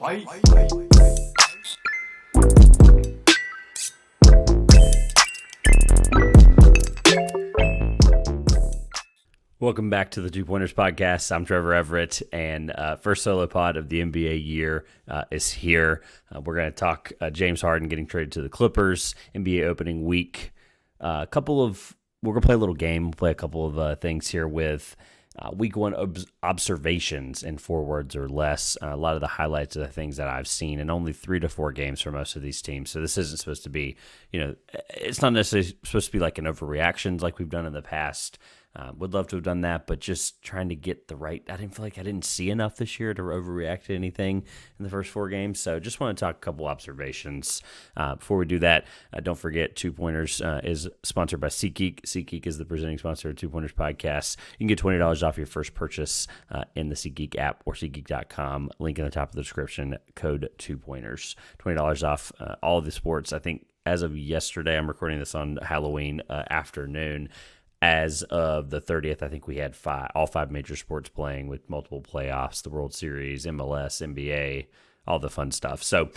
Welcome back to the Two Pointers Podcast. I'm Trevor Everett, and first solo pod of the NBA year is here. We're going to talk James Harden getting traded to the Clippers, NBA opening week. We're going to play a little game, play a couple of things here with week one observations in 4 words or less. A lot of the highlights of the things that I've seen, and only 3 to 4 games for most of these teams. So this isn't supposed to be, it's not necessarily supposed to be like an overreactions like we've done in the past. Would love to have done that, but just trying to get the right. I didn't feel like I didn't see enough this year to overreact to anything in the first 4 games. So just want to talk a couple observations. Before we do that, don't forget Two Pointers is sponsored by SeatGeek. SeatGeek is the presenting sponsor of Two Pointers Podcast. You can get $20 off your first purchase in the SeatGeek app or SeatGeek.com. Link in the top of the description. Code Two Pointers. $20 off all of the sports. I think as of yesterday, I'm recording this on Halloween afternoon. As of the 30th, I think we had all 5 major sports playing with multiple playoffs, the World Series, MLS, NBA, all the fun stuff. So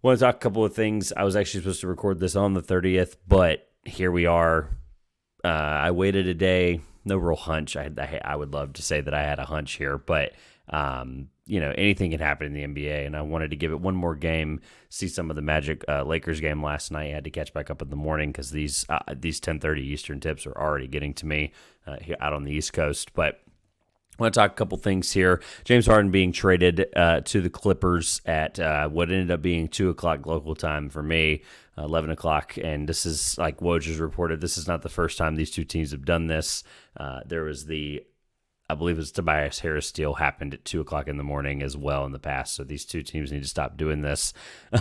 want to talk a couple of things. I was actually supposed to record this on the 30th, but here we are. I waited a day. No real hunch. I would love to say that I had a hunch here, but anything can happen in the NBA, and I wanted to give it one more game, see some of the Magic Lakers game last night. I had to catch back up in the morning because these 10:30 Eastern tips are already getting to me here out on the East Coast. But I want to talk a couple things here. James Harden being traded to the Clippers at what ended up being 2 o'clock local time for me, 11 o'clock. And this is, like Woj reported, this is not the first time these two teams have done this. There was I believe it was Tobias Harris deal happened at 2 o'clock in the morning as well in the past. So these two teams need to stop doing this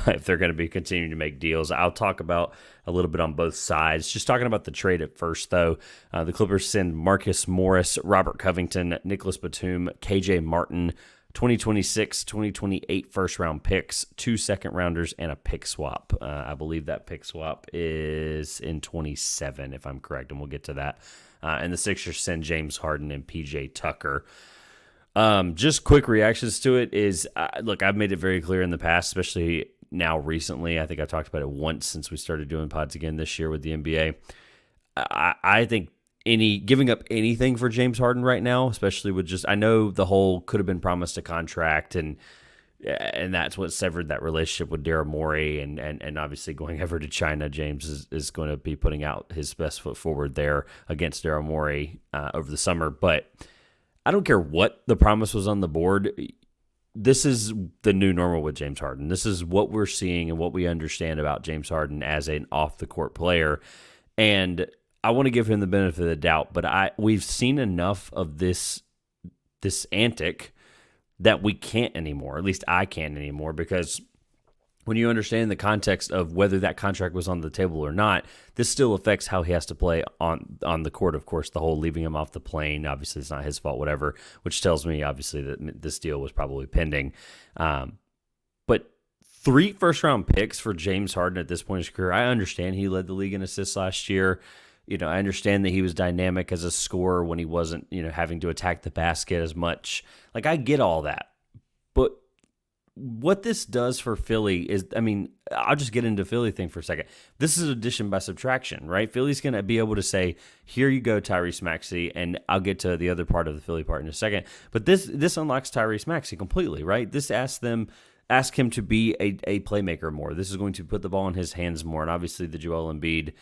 if they're going to be continuing to make deals. I'll talk about a little bit on both sides. Just talking about the trade at first, though. The Clippers send Marcus Morris, Robert Covington, Nicholas Batum, KJ Martin, 2026, 2028 first-round picks, 2 second-rounders, and a pick swap. I believe that pick swap is in 27, if I'm correct, and we'll get to that. And the Sixers send James Harden and PJ Tucker. Just quick reactions to it is, look, I've made it very clear in the past, especially now recently. I think I've talked about it once since we started doing pods again this year with the NBA. I think giving up anything for James Harden right now, especially with I know the whole could have been promised a contract, and that's what severed that relationship with Daryl Morey, and obviously going over to China, James is going to be putting out his best foot forward there against Daryl Morey over the summer. But I don't care what the promise was on the board. This is the new normal with James Harden. This is what we're seeing and what we understand about James Harden as an off-the-court player. And I want to give him the benefit of the doubt, but we've seen enough of this antic that we can't anymore. At least I can't anymore, because when you understand the context of whether that contract was on the table or not, this still affects how he has to play on the court. Of course, the whole leaving him off the plane, obviously it's not his fault, whatever, which tells me obviously that this deal was probably pending. But 3 first-round picks for James Harden at this point in his career, I understand he led the league in assists last year. I understand that he was dynamic as a scorer when he wasn't, having to attack the basket as much. Like, I get all that. But what this does for Philly is, I'll just get into Philly thing for a second. This is addition by subtraction, right? Philly's going to be able to say, here you go, Tyrese Maxey, and I'll get to the other part of the Philly part in a second. But this unlocks Tyrese Maxey completely, right? This asks him to be a playmaker more. This is going to put the ball in his hands more. And obviously the Joel Embiid,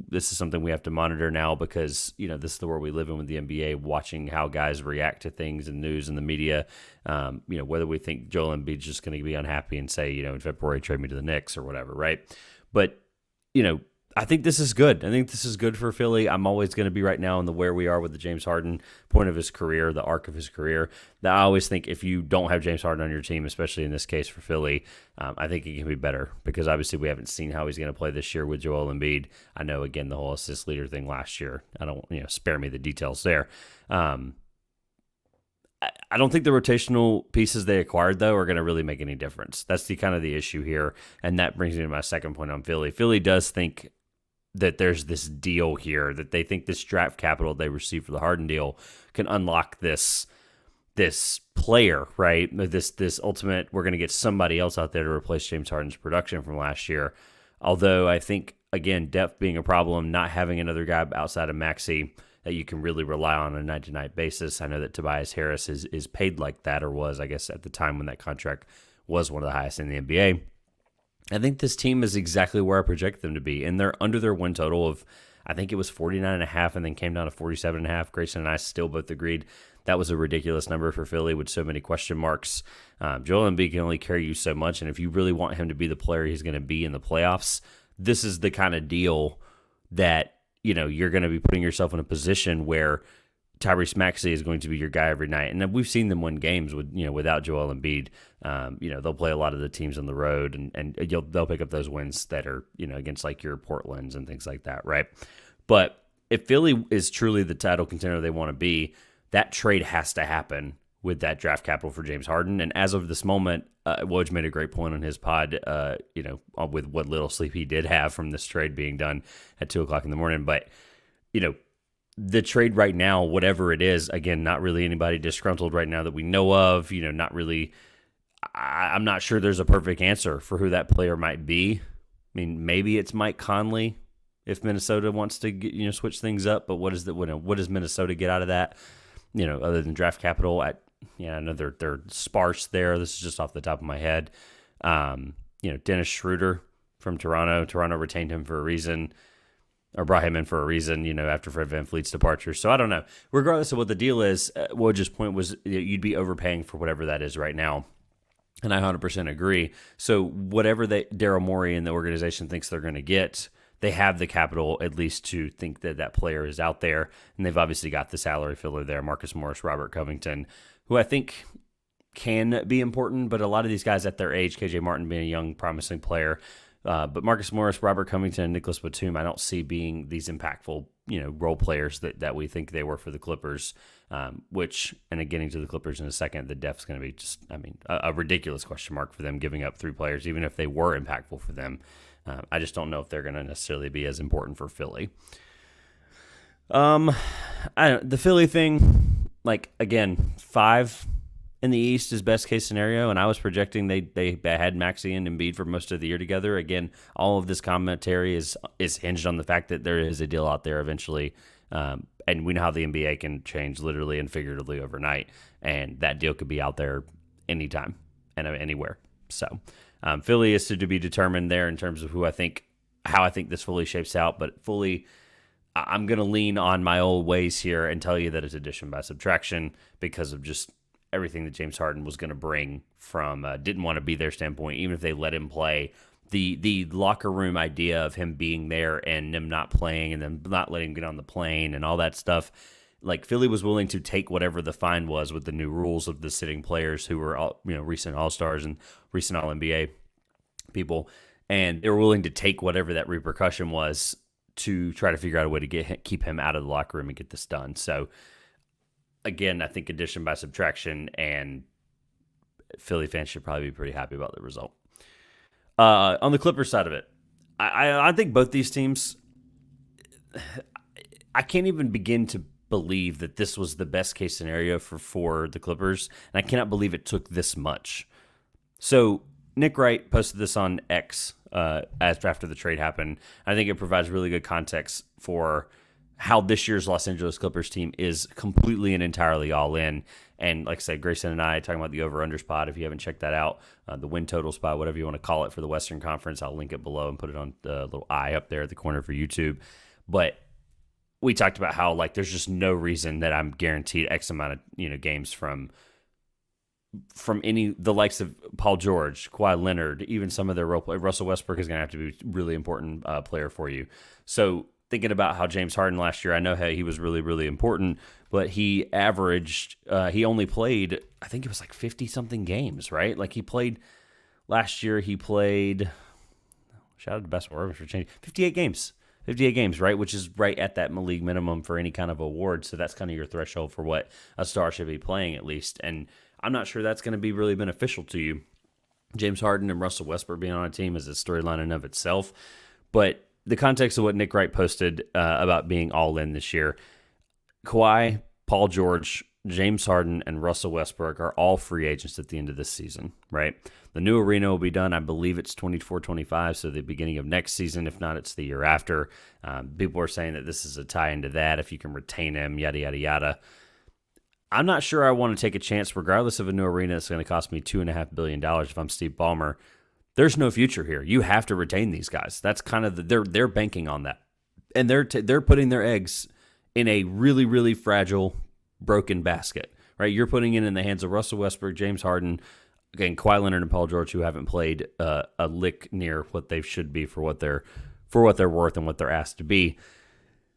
this is something we have to monitor now because, this is the world we live in with the NBA, watching how guys react to things in news and the media. Whether we think Joel Embiid's just going to be unhappy and say, in February, trade me to the Knicks or whatever, right? But, I think this is good. I think this is good for Philly. I'm always going to be right now in the where we are with the James Harden point of his career, the arc of his career. That I always think if you don't have James Harden on your team, especially in this case for Philly, I think it can be better because obviously we haven't seen how he's going to play this year with Joel Embiid. I know, again, the whole assist leader thing last year. I don't, spare me the details there. I don't think the rotational pieces they acquired, though, are going to really make any difference. That's the kind of the issue here, and that brings me to my second point on Philly. Philly does think that there's this deal here, that they think this draft capital they received for the Harden deal can unlock this this player, right? This ultimate, we're going to get somebody else out there to replace James Harden's production from last year. Although I think, again, depth being a problem, not having another guy outside of Maxey that you can really rely on a night-to-night basis. I know that Tobias Harris is paid like that, or was, I guess, at the time when that contract was one of the highest in the NBA. I think this team is exactly where I project them to be, and they're under their win total of, I think it was 49.5 and then came down to 47.5. Grayson and I still both agreed that was a ridiculous number for Philly with so many question marks. Joel Embiid can only carry you so much, and if you really want him to be the player he's going to be in the playoffs, this is the kind of deal that you're going to be putting yourself in a position where Tyrese Maxey is going to be your guy every night. And we've seen them win games without Joel Embiid. They'll play a lot of the teams on the road, and they'll pick up those wins that are against like your Portlands and things like that, right? But if Philly is truly the title contender they want to be, that trade has to happen with that draft capital for James Harden. And as of this moment, Woj made a great point on his pod, with what little sleep he did have from this trade being done at 2:00 in the morning. But, the trade right now, whatever it is, again, not really anybody disgruntled right now that we know of, not really. I'm not sure there's a perfect answer for who that player might be. I mean, maybe it's Mike Conley if Minnesota wants to get, switch things up. But what does Minnesota get out of that? Other than draft capital I know they're sparse there. This is just off the top of my head. Dennis Schroeder from Toronto. Toronto retained him for a reason, or brought him in for a reason, after Fred VanVleet's departure. So I don't know. Regardless of what the deal is, Woj's point was you'd be overpaying for whatever that is right now. And I 100% agree. So whatever Daryl Morey and the organization thinks they're going to get, they have the capital at least to think that that player is out there. And they've obviously got the salary filler there, Marcus Morris, Robert Covington, who I think can be important. But a lot of these guys at their age, KJ Martin being a young, promising player, but Marcus Morris, Robert Covington, and Nicholas Batum, I don't see being these impactful, role players that we think they were for the Clippers. And getting to the Clippers in a second, the depth's going to be just, a ridiculous question mark for them giving up three players, even if they were impactful for them. I just don't know if they're going to necessarily be as important for Philly. The Philly thing, again, 5 in the East is best case scenario, and I was projecting they had Maxey and Embiid for most of the year together. Again, all of this commentary is hinged on the fact that there is a deal out there eventually, and we know how the NBA can change literally and figuratively overnight, and that deal could be out there anytime and anywhere. So Philly is to be determined there in terms of how I think this fully shapes out, but fully I'm going to lean on my old ways here and tell you that it's addition by subtraction because of just everything that James Harden was going to bring from didn't want to be their standpoint, even if they let him play. The locker room idea of him being there and them not playing and then not letting him get on the plane and all that stuff, Philly was willing to take whatever the fine was with the new rules of the sitting players who were all, recent All-Stars and recent All-NBA people, and they were willing to take whatever that repercussion was to try to figure out a way to keep him out of the locker room and get this done. So again, I think addition by subtraction, and Philly fans should probably be pretty happy about the result. On the Clippers side of it, I think both these teams, I can't even begin to believe that this was the best case scenario for the Clippers, and I cannot believe it took this much. So Nick Wright posted this on X after the trade happened. I think it provides really good context for how this year's Los Angeles Clippers team is completely and entirely all in. And like I said, Grayson and I talking about the over-under spot. If you haven't checked that out, the win total spot, whatever you want to call it for the Western Conference, I'll link it below and put it on the little eye up there at the corner for YouTube. But we talked about how there's just no reason that I'm guaranteed X amount of games from the likes of Paul George, Kawhi Leonard, even some of their role play. Russell Westbrook is going to have to be a really important player for you. So thinking about how James Harden last year, I know how he was really, really important, but he averaged, he only played, I think it was 50-something games, right? He played, last year shout out to Best Warriors for changing, 58 games, right? Which is right at that league minimum for any kind of award. So that's kind of your threshold for what a star should be playing at least. And I'm not sure that's going to be really beneficial to you. James Harden and Russell Westbrook being on a team is a storyline in of itself. But the context of what Nick Wright posted about being all in this year, Kawhi, Paul George, James Harden, and Russell Westbrook are all free agents at the end of this season, right? The new arena will be done, I believe it's 24-25, so the beginning of next season. If not, it's the year after. People are saying that this is a tie into that, if you can retain him, yada, yada, yada. I'm not sure I want to take a chance, regardless of a new arena that's going to cost me $2.5 billion if I'm Steve Ballmer. There's no future here. You have to retain these guys. That's kind of they're banking on that, and they're putting their eggs in a really, really fragile, broken basket, right? You're putting it in the hands of Russell Westbrook, James Harden, again, Kawhi Leonard, and Paul George, who haven't played a lick near what they should be for what they're worth and what they're asked to be.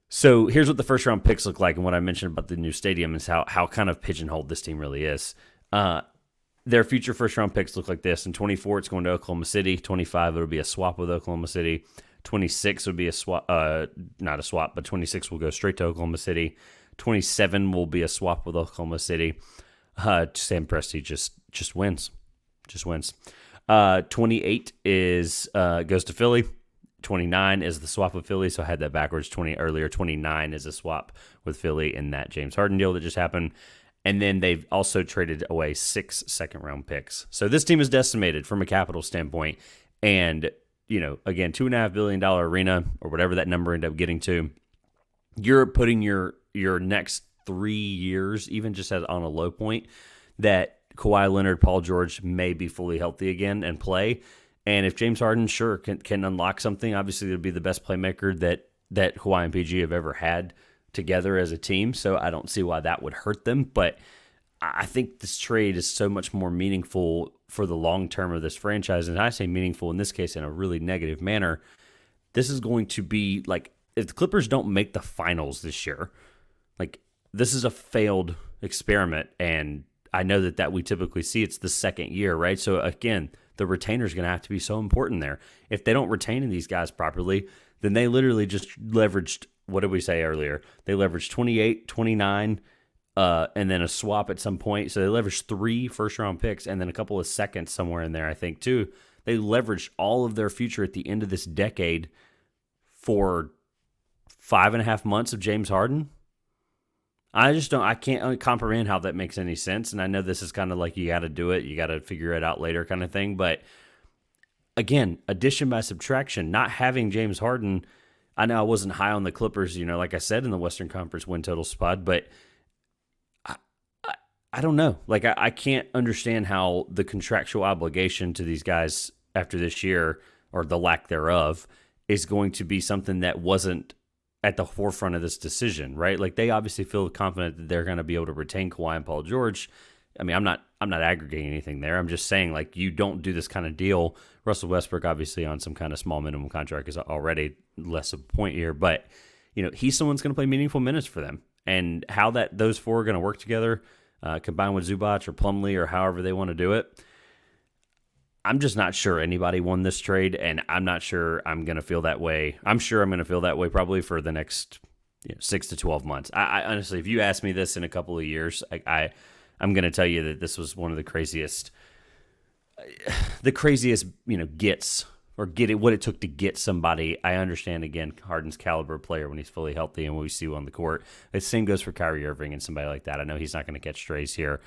So here's what the first round picks look like, and what I mentioned about the new stadium is how kind of pigeonholed this team really is. Their future first round picks look like this. In 24, it's going to Oklahoma City. 25, it'll be a swap with Oklahoma City. 26 would be a swap, not a swap, but 26 will go straight to Oklahoma City. 27 will be a swap with Oklahoma City. Sam Presti just wins. 28 is goes to Philly. 29 is the swap with Philly, so I had that backwards 20 earlier. 29 is a swap with Philly in that James Harden deal that just happened. And then they've also traded away 6 second-round picks. So this team is decimated from a capital standpoint. And, again, $2.5 billion arena or whatever that number ended up getting to, you're putting your next 3 years, even just as on a low point, that Kawhi Leonard, Paul George may be fully healthy again and play. And if James Harden, sure, can unlock something, obviously it'll be the best playmaker that Kawhi and PG have ever had together as a team. So I don't see why that would hurt them. But I think this trade is so much more meaningful for the long term of this franchise. And I say meaningful in this case in a really negative manner. This is going to be like, if the Clippers don't make the finals this year, like this is a failed experiment. And I know that we typically see it's the second year, right? So again, the retainer is going to have to be so important there. If they don't retain these guys properly, then they literally just leveraged, what did we say earlier? They leveraged 28, 29, and then a swap at some point. So they leveraged 3 first-round picks and then a couple of seconds somewhere in there, I think, too. They leveraged all of their future at the end of this decade for 5.5 months of James Harden. I can't comprehend how that makes any sense. And I know this is kind of like you got to do it, you got to figure it out later kind of thing. But again, addition by subtraction, not having James Harden, I know I wasn't high on the Clippers, like I said, in the Western Conference win total spot, but I don't know. Like, I can't understand how the contractual obligation to these guys after this year, or the lack thereof, is going to be something that wasn't at the forefront of this decision, right? Like, they obviously feel confident that they're going to be able to retain Kawhi and Paul George. I mean, I'm not aggregating anything there. I'm just saying, like, you don't do this kind of deal. Russell Westbrook, obviously, on some kind of small minimum contract, is already less of a point here, but he's someone's going to play meaningful minutes for them, and how those 4 are going to work together, combined with Zubac or Plumlee or however they want to do it. I'm just not sure anybody won this trade, and I'm not sure I'm going to feel that way. I'm sure I'm going to feel that way probably for the next 6 to 12 months. I honestly, if you ask me this in a couple of years, I'm going to tell you that this was one of the craziest, gets or get it, what it took to get somebody. I understand, again, Harden's caliber player when he's fully healthy and what we see on the court. The same goes for Kyrie Irving and somebody like that. I know he's not going to catch strays here,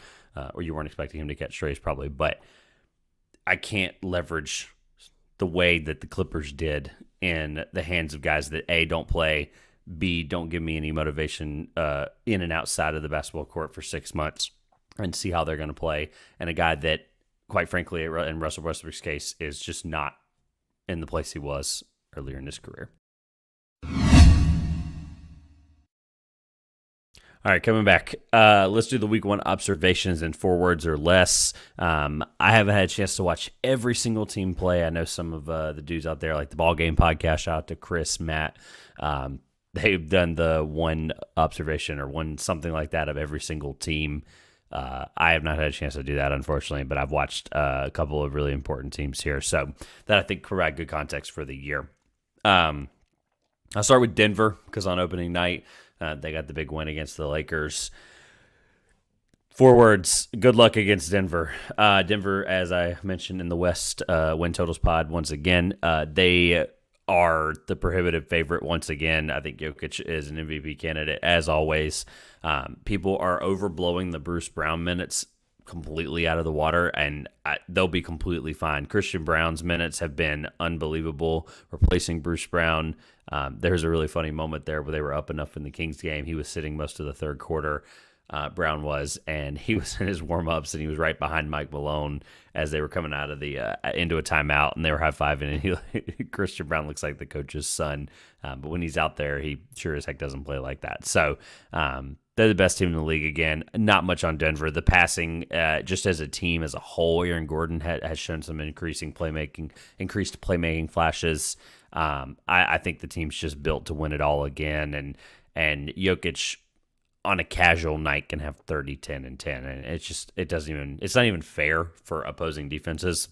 or you weren't expecting him to catch strays probably, but I can't leverage the way that the Clippers did in the hands of guys that A, don't play, B, don't give me any motivation in and outside of the basketball court for 6 months, and see how they're going to play. And a guy that, quite frankly, in Russell Westbrook's case, is just not in the place he was earlier in his career. All right, coming back. Let's do the week 1 observations in 4 words or less. I haven't had a chance to watch every single team play. I know some of the dudes out there, like the Ball Game Podcast, shout out to Chris, Matt. They've done the 1 observation or 1 something like that of every single team. I have not had a chance to do that, unfortunately, but I've watched a couple of really important teams here, so that I think provide good context for the year. I'll start with Denver, because on opening night, they got the big win against the Lakers. 4 words, good luck against Denver. Denver, as I mentioned in the West win totals pod, once again, they are the prohibitive favorite once again. I think Jokic is an MVP candidate as always. People are overblowing the Bruce Brown minutes completely out of the water, and they'll be completely fine. Christian Brown's minutes have been unbelievable, replacing Bruce Brown. There's a really funny moment there where they were up enough in the Kings game. He was sitting most of the third quarter, Brown was, and he was in his warm-ups, and he was right behind Mike Malone as they were coming out of the into a timeout, and they were high-fiving, and Christian Brown looks like the coach's son, but when he's out there, he sure as heck doesn't play like that. So they're the best team in the league again. Not much on Denver. The passing, just as a team as a whole, Aaron Gordon has shown some increased playmaking flashes. I think the team's just built to win it all again, and Jokic on a casual night can have 30, 10, and 10, and it's not even fair for opposing defenses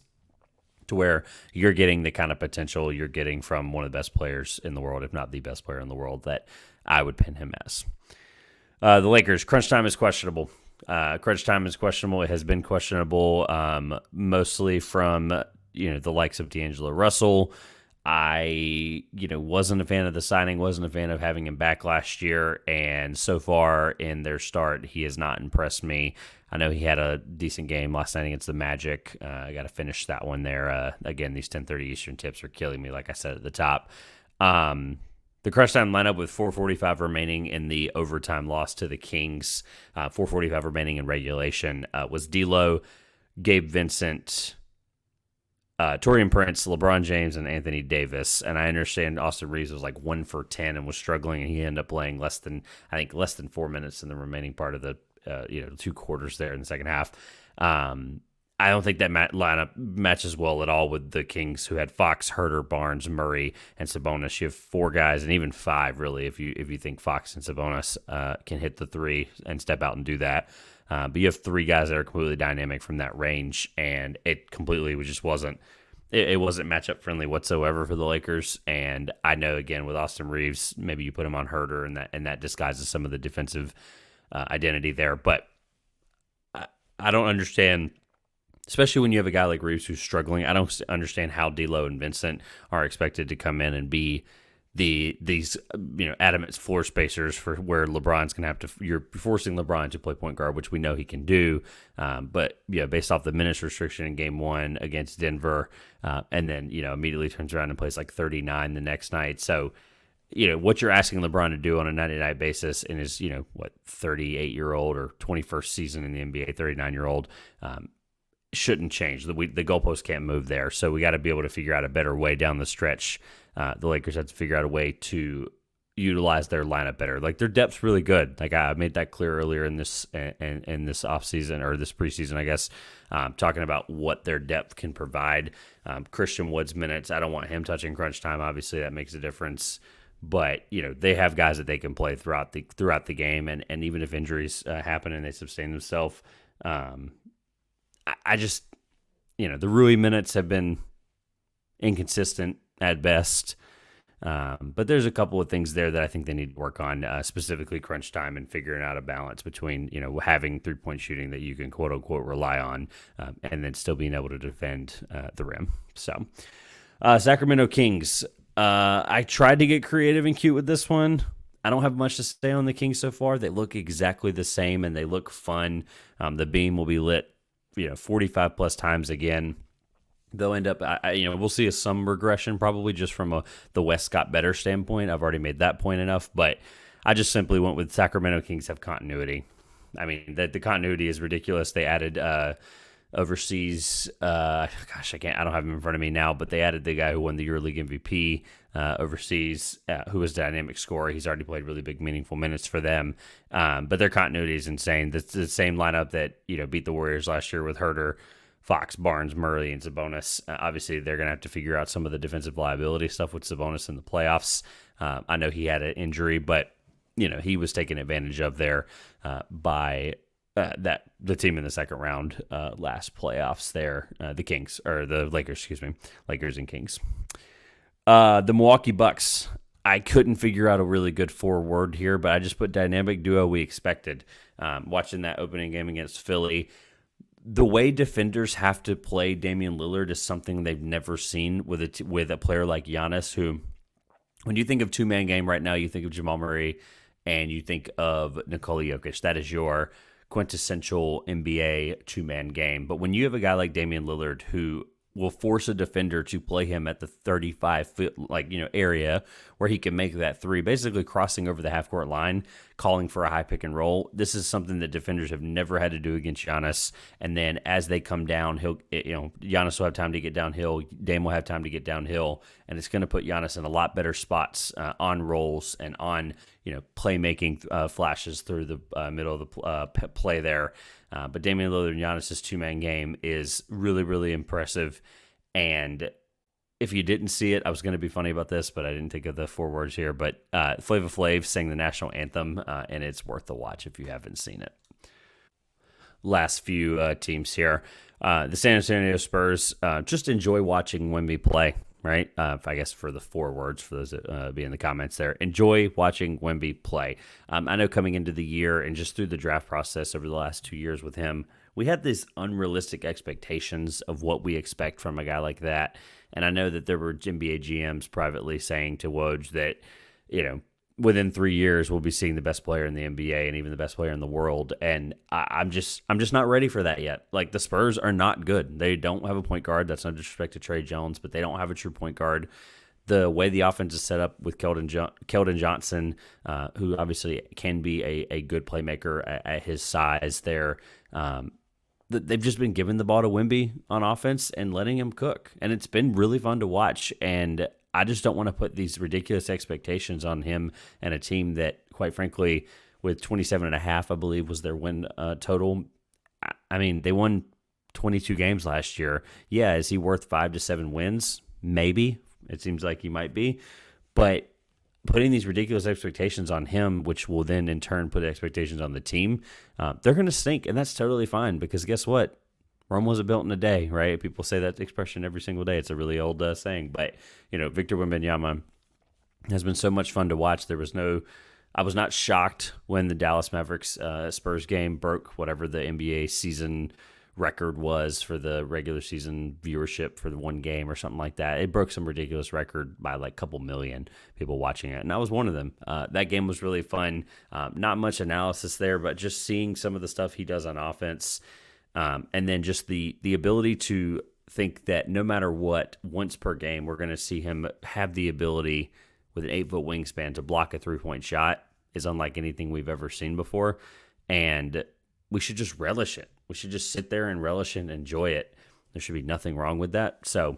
to where you're getting the kind of potential you're getting from one of the best players in the world, if not the best player in the world, that I would pin him as. The Lakers, crunch time is questionable. It has been questionable, mostly from the likes of D'Angelo Russell. I wasn't a fan of the signing, wasn't a fan of having him back last year, and so far in their start, he has not impressed me. I know he had a decent game last night against the Magic. I got to finish that one there. Again, these 10:30 Eastern tips are killing me, like I said at the top. The crunch time lineup with 4:45 remaining in the overtime loss to the Kings, 4:45 remaining in regulation, was D'Lo, Gabe Vincent, Taurean Prince, LeBron James, and Anthony Davis. And I understand Austin Reeves was like 1 for 10 and was struggling, and he ended up playing less than 4 minutes in the remaining part of the 2 quarters there in the second half. I don't think that lineup matches well at all with the Kings, who had Fox, Herter, Barnes, Murray, and Sabonis. You have 4 guys, and even 5 really, if you think Fox and Sabonis can hit the 3 and step out and do that. But you have 3 guys that are completely dynamic from that range, and it completely wasn't matchup friendly whatsoever for the Lakers. And I know, again, with Austin Reeves, maybe you put him on Herter, and that disguises some of the defensive identity there. But I don't understand, especially when you have a guy like Reeves who's struggling. I don't understand how D'Lo and Vincent are expected to come in and be these adamant floor spacers for where LeBron's gonna have to. You're forcing LeBron to play point guard, which we know he can do. But based off the minutes restriction in Game 1 against Denver, and then immediately turns around and plays like 39 the next night. So what you're asking LeBron to do on a night-to-night basis in his 38-year-old or 21st season in the NBA, 39-year-old. Shouldn't change. The goalpost can't move there. So we got to be able to figure out a better way down the stretch. The Lakers have to figure out a way to utilize their lineup better. Like, their depth's really good. Like, I made that clear earlier in this offseason, or this preseason, I guess, talking about what their depth can provide. Christian Wood's minutes, I don't want him touching crunch time. Obviously, that makes a difference. But they have guys that they can play throughout the game, and even if injuries happen and they sustain themselves, I just, the Rui minutes have been inconsistent at best. But there's a couple of things there that I think they need to work on, specifically crunch time and figuring out a balance between, having 3-point shooting that you can quote unquote rely on, and then still being able to defend the rim. So, Sacramento Kings. I tried to get creative and cute with this one. I don't have much to say on the Kings so far. They look exactly the same, and they look fun. The beam will be lit 45 plus times again. They'll end up, we'll see some regression probably just from the West got better standpoint. I've already made that point enough, but I just simply went with Sacramento Kings have continuity. I mean, the continuity is ridiculous. They added overseas, I don't have him in front of me now, but they added the guy who won the EuroLeague MVP overseas, who was a dynamic scorer. He's already played really big, meaningful minutes for them. But their continuity is insane. That's the same lineup that beat the Warriors last year with Herter, Fox, Barnes, Murray, and Sabonis. Obviously, they're going to have to figure out some of the defensive liability stuff with Sabonis in the playoffs. I know he had an injury, but he was taken advantage of there by the team in the second round last playoffs there, the Kings, or the Lakers, Lakers and Kings. The Milwaukee Bucks, I couldn't figure out a really good forward here, but I just put dynamic duo we expected. Watching that opening game against Philly, the way defenders have to play Damian Lillard is something they've never seen with with a player like Giannis, who, when you think of two-man game right now, you think of Jamal Murray and you think of Nikola Jokic. That is your quintessential NBA two-man game. But when you have a guy like Damian Lillard who will force a defender to play him at the 35-foot area where he can make that three, basically crossing over the half-court line, calling for a high pick and roll. This is something that defenders have never had to do against Giannis. And then as they come down, Giannis will have time to get downhill. Dame will have time to get downhill, and it's going to put Giannis in a lot better spots on rolls and on playmaking flashes through the middle of the play there. But Damian Lillard and Giannis' two-man game is really, really impressive. And if you didn't see it, I was going to be funny about this, but I didn't think of the four words here. But Flava Flav sang the national anthem, and it's worth the watch if you haven't seen it. Last few teams here. The San Antonio Spurs, just enjoy watching Wemby play, right? I guess for the four words, for those that be in the comments there. Enjoy watching Wemby play. I know coming into the year and just through the draft process over the last 2 years with him, we had these unrealistic expectations of what we expect from a guy like that. And I know that there were NBA GMs privately saying to Woj that, within 3 years we'll be seeing the best player in the NBA and even the best player in the world. And I'm just not ready for that yet. Like, the Spurs are not good. They don't have a point guard. That's no disrespect to Trey Jones, but they don't have a true point guard. The way the offense is set up with Keldon Johnson, who obviously can be a good playmaker at his size there, they've just been giving the ball to Wemby on offense and letting him cook. And it's been really fun to watch. And I just don't want to put these ridiculous expectations on him and a team that, quite frankly, with 27.5, I believe, was their win total. I mean, they won 22 games last year. Yeah, is he worth 5 to 7 wins? Maybe. It seems like he might be. But putting these ridiculous expectations on him, which will then in turn put expectations on the team, they're going to stink, and that's totally fine because guess what? Rome wasn't built in a day, right? People say that expression every single day. It's a really old saying, but Victor Wembanyama has been so much fun to watch. I was not shocked when the Dallas Mavericks Spurs game broke whatever the NBA season record was for the regular season viewership for the one game or something like that. It broke some ridiculous record by like a couple million people watching it, and I was one of them. That game was really fun. Not much analysis there, but just seeing some of the stuff he does on offense, and then just the ability to think that no matter what, once per game, we're going to see him have the ability with an 8-foot wingspan to block a three-point shot is unlike anything we've ever seen before, and we should just relish it. We should just sit there and relish it and enjoy it. There should be nothing wrong with that. So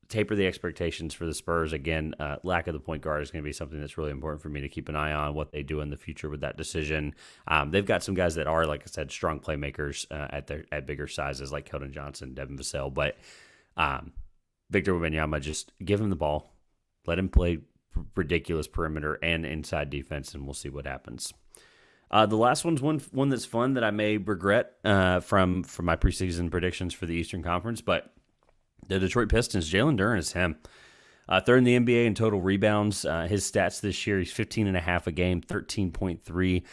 taper the expectations for the Spurs. Again, lack of the point guard is going to be something that's really important for me to keep an eye on what they do in the future with that decision. They've got some guys that are, like I said, strong playmakers at bigger sizes like Keldon Johnson, Devin Vassell. But Victor Wembanyama, just give him the ball. Let him play ridiculous perimeter and inside defense, and we'll see what happens. The last one's one that's fun that I may regret from my preseason predictions for the Eastern Conference, but the Detroit Pistons, Jalen Duren is him. Third in the NBA in total rebounds. His stats this year, he's 15.5 a game, 13.3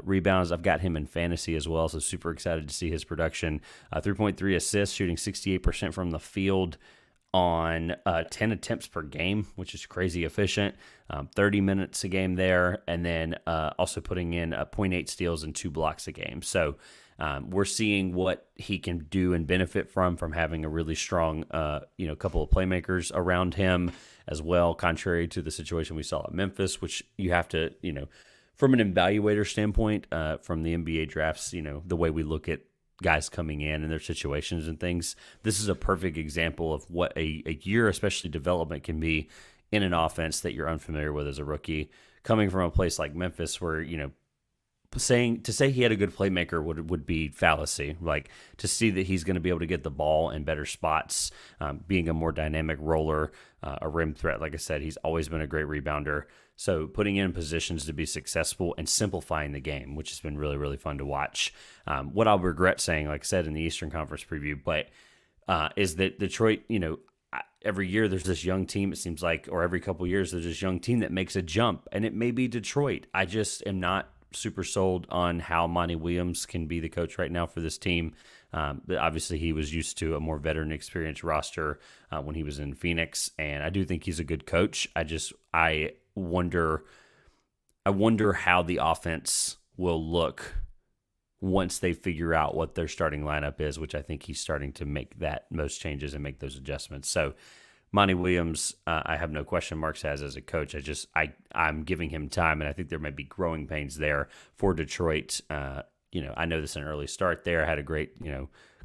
rebounds. I've got him in fantasy as well, so super excited to see his production. 3.3 assists, shooting 68% from the field on 10 attempts per game, which is crazy efficient. 30 minutes a game there, and then also putting in 0.8 steals and 2 blocks a game. So we're seeing what he can do and benefit from having a really strong, couple of playmakers around him as well, contrary to the situation we saw at Memphis, which you have to, from an evaluator standpoint, from the NBA drafts, the way we look at guys coming in and their situations and things. This is a perfect example of what a year, especially development, can be in an offense that you're unfamiliar with as a rookie. Coming from a place like Memphis where, to say he had a good playmaker would be fallacy. Like, to see that he's going to be able to get the ball in better spots, being a more dynamic roller, a rim threat. Like I said, he's always been a great rebounder. So putting in positions to be successful and simplifying the game, which has been really, really fun to watch. What I'll regret saying, like I said in the Eastern Conference preview, but is that Detroit, every year there's this young team, it seems like, or every couple of years there's this young team that makes a jump, and it may be Detroit. I just am not super sold on how Monty Williams can be the coach right now for this team. But obviously, he was used to a more veteran experience roster when he was in Phoenix, and I do think he's a good coach. I wonder how the offense will look once they figure out what their starting lineup is, which I think he's starting to make most changes and make those adjustments. So Monty Williams, I have no question marks as a coach. I'm giving him time, and I think there might be growing pains there for Detroit. I know this is an early start there. I had a great,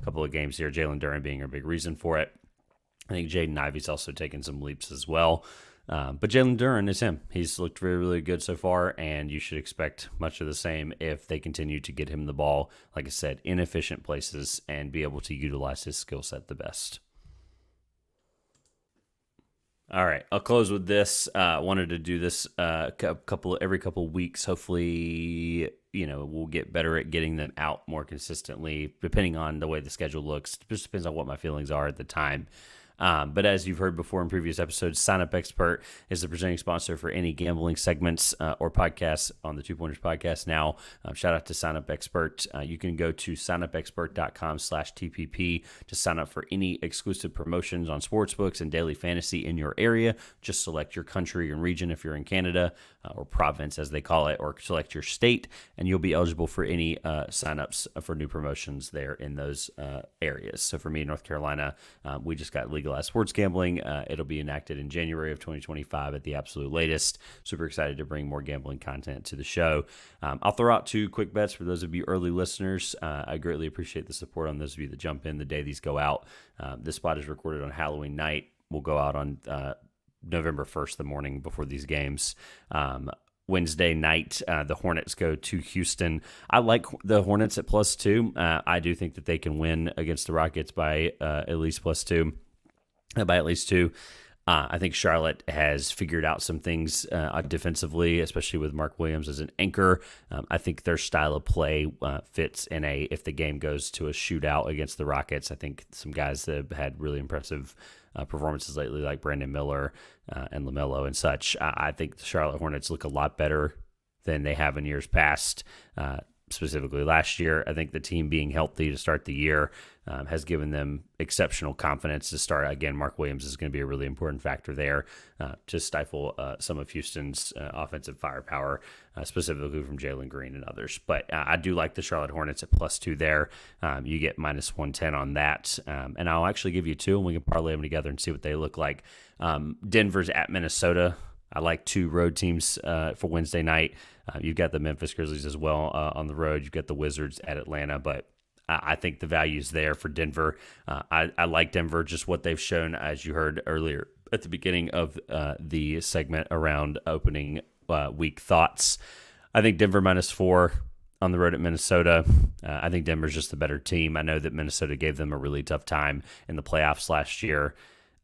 couple of games here, Jalen Duren being a big reason for it. I think Jaden Ivey's also taken some leaps as well. But Jalen Duren is him. He's looked really, really good so far, and you should expect much of the same if they continue to get him the ball, like I said, in efficient places and be able to utilize his skill set the best. All right, I'll close with this. Wanted to do this every couple weeks. Hopefully, we'll get better at getting them out more consistently, depending on the way the schedule looks. It just depends on what my feelings are at the time. But as you've heard before in previous episodes, Sign Up Expert is the presenting sponsor for any gambling segments or podcasts on the Two Pointers podcast now. Shout out to Sign Up Expert. You can go to signupexpert.com/TPP to sign up for any exclusive promotions on sportsbooks and daily fantasy in your area. Just select your country and region if you're in Canada, or province as they call it, or select your state, and you'll be eligible for any signups for new promotions there in those areas. So for me, North Carolina, we just got legalized sports gambling. It'll be enacted in January of 2025 at the absolute latest. Super excited to bring more gambling content to the show. I'll throw out 2 quick bets for those of you early listeners. I greatly appreciate the support on those of you that jump in the day these go out. This spot is recorded on Halloween night. We'll go out on November 1st, the morning before these games. Wednesday night, the Hornets go to Houston. I like the Hornets at +2. I do think that they can win against the Rockets by at least +2. By at least 2. I think Charlotte has figured out some things defensively, especially with Mark Williams as an anchor. I think their style of play fits in if the game goes to a shootout against the Rockets. I think some guys that have had really impressive performances lately, like Brandon Miller and LaMelo and such. I think the Charlotte Hornets look a lot better than they have in years past. Specifically last year, I think the team being healthy to start the year has given them exceptional confidence to start. Again, Mark Williams is going to be a really important factor there to stifle some of Houston's offensive firepower, specifically from Jalen Green and others. But I do like the Charlotte Hornets at +2 there. You get -110 on that. And I'll actually give you 2, and we can parlay them together and see what they look like. Denver's at Minnesota. I like 2 road teams for Wednesday night. You've got the Memphis Grizzlies as well on the road. You've got the Wizards at Atlanta, but I think the value's there for Denver. I like Denver, just what they've shown, as you heard earlier at the beginning of the segment around opening week thoughts. I think Denver -4 on the road at Minnesota. I think Denver's just the better team. I know that Minnesota gave them a really tough time in the playoffs last year.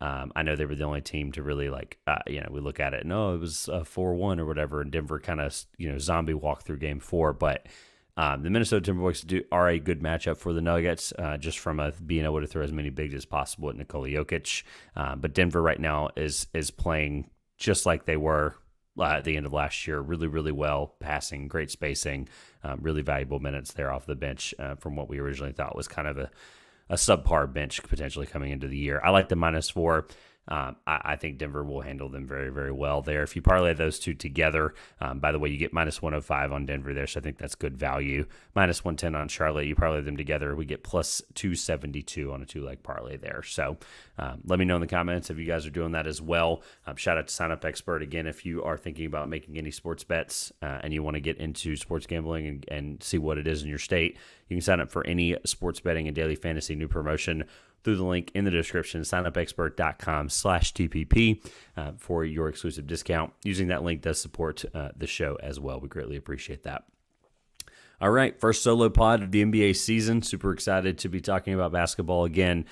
I know they were the only team to really we look at it and, it was 4-1 or whatever, and Denver kind of, zombie walked through game 4. But the Minnesota Timberwolves are a good matchup for the Nuggets, just from being able to throw as many bigs as possible at Nikola Jokic. But Denver right now is playing just like they were at the end of last year, really, really well, passing, great spacing, really valuable minutes there off the bench from what we originally thought was kind of a subpar bench potentially coming into the year. I like the -4. I think Denver will handle them very, very well there. If you parlay those 2 together, by the way, you get -105 on Denver there, so I think that's good value. -110 on Charlotte. You parlay them together, we get +272 on a 2-leg parlay there. So let me know in the comments if you guys are doing that as well. Shout out to Sign Up Expert. Again, if you are thinking about making any sports bets and you want to get into sports gambling and see what it is in your state, you can sign up for any sports betting and daily fantasy new promotion through the link in the description, signupexpert.com/TPP for your exclusive discount. Using that link does support the show as well. We greatly appreciate that. All right, first solo pod of the NBA season. Super excited to be talking about basketball again.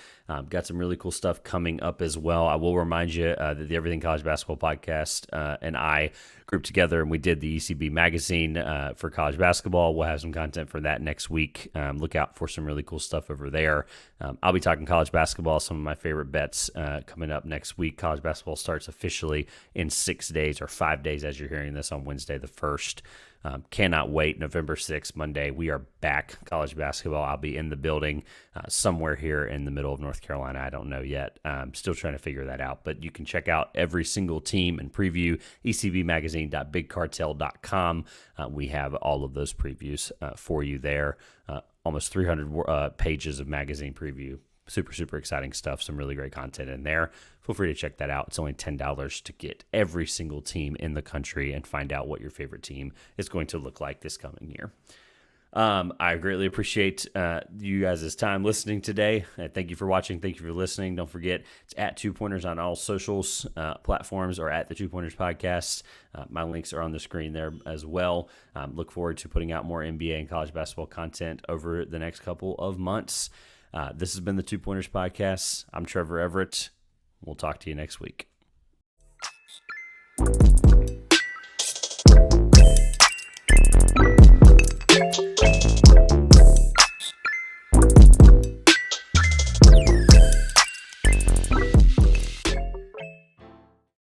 Got some really cool stuff coming up as well. I will remind you that the Everything College Basketball podcast and I grouped together and we did the ECB magazine for college basketball. We'll have some content for that next week. Look out for some really cool stuff over there. I'll be talking college basketball, some of my favorite bets coming up next week. College basketball starts officially in 6 days or 5 days as you're hearing this on Wednesday the 1st. Cannot wait. November 6th, Monday, we are back. College basketball. I'll be in the building somewhere here in the middle of North Carolina. I don't know yet. I'm still trying to figure that out. But you can check out every single team and preview ecbmagazine.bigcartel.com. We have all of those previews for you there. Almost 300 pages of magazine preview. Super, super exciting stuff. Some really great content in there. Feel free to check that out. It's only $10 to get every single team in the country and find out what your favorite team is going to look like this coming year. I greatly appreciate you guys' time listening today. Thank you for watching. Thank you for listening. Don't forget, it's at 2Pointers on all socials platforms or at the 2Pointers podcast. My links are on the screen there as well. Look forward to putting out more NBA and college basketball content over the next couple of months. This has been the 2Pointers podcast. I'm Trevor Everett. We'll talk to you next week.